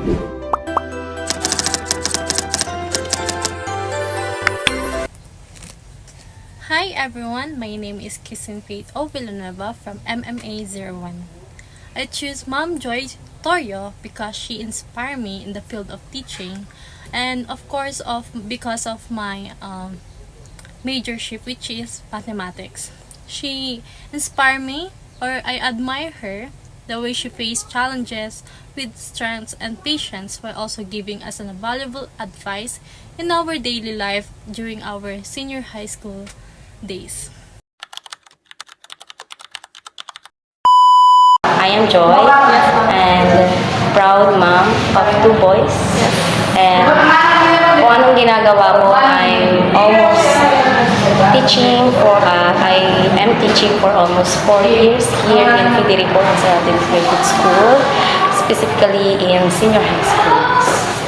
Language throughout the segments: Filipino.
Hi everyone, my name is Kissing Faith O. Villanueva from MMA01. I choose Mom Joy Torio because she inspired me in the field of teaching, and of course because of my majorship, which is mathematics. She inspired me, or I admire her, the way she faced challenges with strength and patience while also giving us an valuable advice in our daily life during our senior high school days. I am Joy, and proud mom of two boys. And kung anong ginagawa ko, I am teaching for almost 4 years here in Federico Integrated School, specifically in senior high school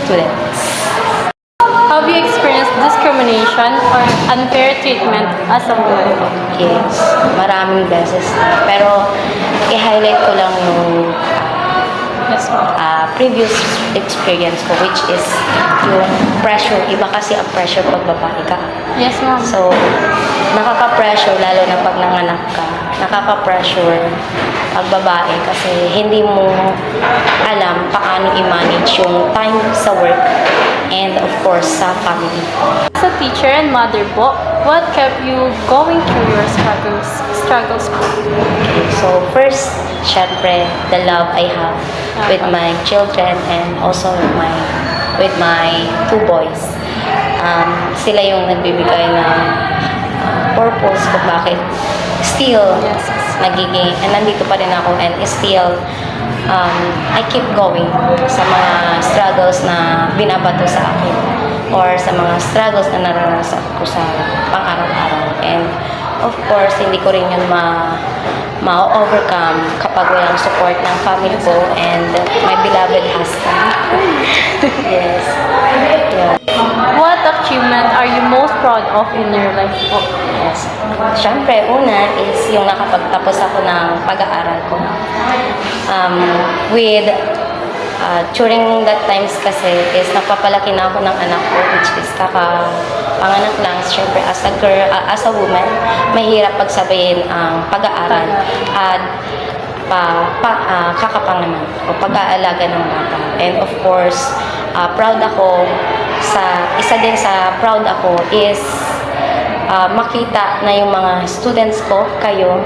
students. Have you experienced discrimination or unfair treatment as a woman? Yes, maraming beses na. Pero i-highlight ko lang yung Yes, ma'am. previous experience ko, which is yung pressure. Iba kasi ang pressure pag babae ka. Yes, ma'am. So, nakaka-pressure lalo na pag nanganak ka. Nakaka-pressure pag babae kasi hindi mo alam paano i-manage yung time sa work and of course sa family. As a teacher and mother po, what kept you going through your struggles po? Okay, so first, syempre, the love I have with my children and also with my two boys. Sila yung nagbibigay ng purpose kung bakit still nandito pa rin ako and still I keep going sa mga struggles na binabato sa akin or sa mga struggles na naranasan ko sa pang-araw-araw. And of course, hindi ko rin yun ma-overcome kapag walang support ng family ko and my beloved husband. Yes. Yeah. What achievement are you most proud of in your life po? Yes. Siyempre, una is yung nakapagtapos ako ng pag-aaral ko. During that times kasi is napapalaki na ako ng anak ko, which is kakapanganak lang. Siyempre, as a girl, as a woman, mahirap pagsabayin ang pag-aaral at kakapanganak o pag-aalaga ng bata. And of course, isa din sa proud ako is makita na yung mga students ko, kayo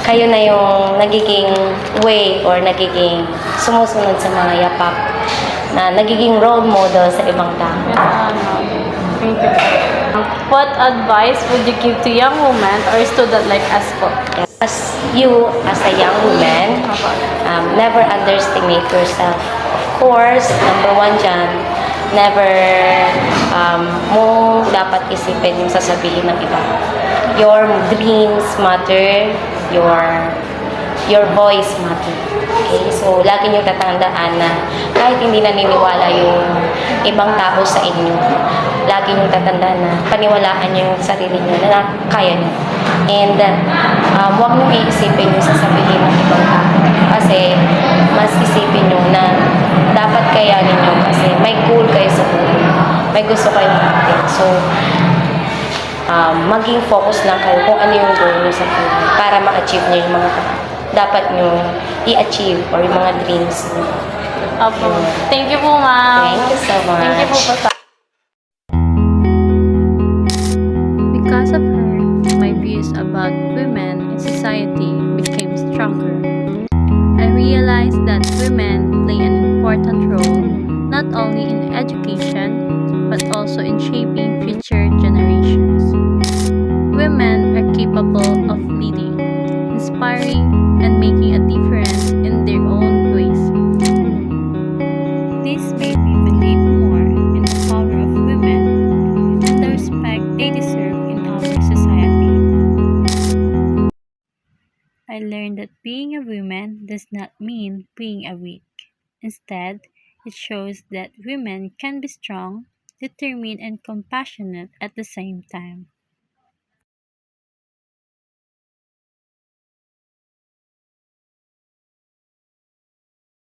na yung nagiging way or nagiging sumusunod sa mga yapak na nagiging role model sa ibang tao. Thank you. What advice would you give to young women or student like us po? As a young woman, never underestimate yourself. Of course, number one dyan, never mo dapat isipin yung sasabihin ng iba. Your dreams matter, your voice matter. Okay? So, lagi nyo tatandaan na kahit hindi naniniwala yung ibang tao sa inyo, lagi nyo tatandaan na paniwalaan nyo yung sarili nyo na kaya nyo. And huwag nyo iisipin yung sasabihin ng ibang tao. Kasi, mas isipin nyo na dapat kayanin nyo kasi may goal kayo sa buhay. May gusto kayong natin. So, maging focus lang kayo kung ano yung goal nyo sa buhay para ma-achieve nyo yung mga dapat nyo i-achieve or yung mga dreams nyo. Opo. Thank you po, ma'am. Thank you so much. Thank you po po. Because of her, my views about women in society became stronger. I realized that women play an important role not only in education but also in shaping future generations. Women are capable of leading, inspiring, and making a difference in their own ways. This made me believe more in the power of women and the respect they deserve in our society. I learned that being a woman does not mean being a weak. Instead, it shows that women can be strong, determined, and compassionate at the same time.